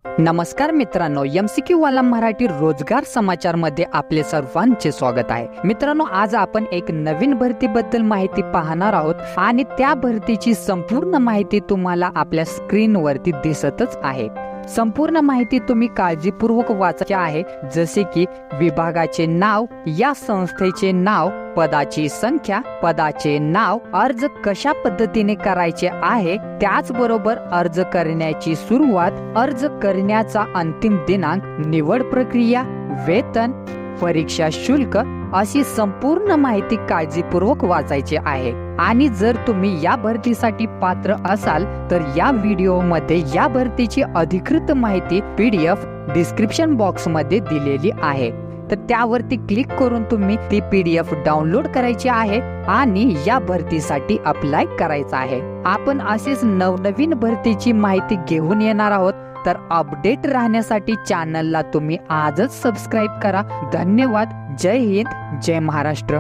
नमस्कार मित्रांनो, MCQ वाला मराठी रोजगार समाचार मध्ये आपले सर्वांचे स्वागत आहे। मित्रांनो, आज आपण एक नवीन भरतीबद्दल माहिती पाहणार आहोत आणि त्या भरतीची संपूर्ण माहिती तुम्हाला आपल्या स्क्रीनवरती दिसतच आहे। संपूर्ण माहिती तुम्ही काळजीपूर्वक वाचायची आहे, जसे की विभागाचे नाव, या संस्थेचे नाव, पदाची संख्या, पदाचे नाव, अर्ज कशा पद्धतीने करायचे आहे, त्याचबरोबर अर्ज करण्याची सुरुवात, अर्ज करण्याचा अंतिम दिनांक, निवड प्रक्रिया, वेतन, परीक्षा शुल्क अशी संपूर्ण माहिती काळजीपूर्वक वाचायची आहे। आणि जर तुम्ही या भरतीसाठी पात्र असाल तर या व्हिडिओमध्ये या भरतीची अधिकृत माहिती PDF डिस्क्रिप्शन बॉक्स मध्ये दिलेली आहे, तर त्यावरती क्लिक करून तुम्ही ती PDF डाउनलोड करायची आहे आणि या भरतीसाठी अप्लाय करायचा आहे। आपण असेच नवनवीन भरतीची माहिती घेऊन येणार आहोत, तर अपडेट राहण्यासाठी चॅनलला तुम्ही आजच सबस्क्राइब करा। धन्यवाद। जय हिंद, जय महाराष्ट्र।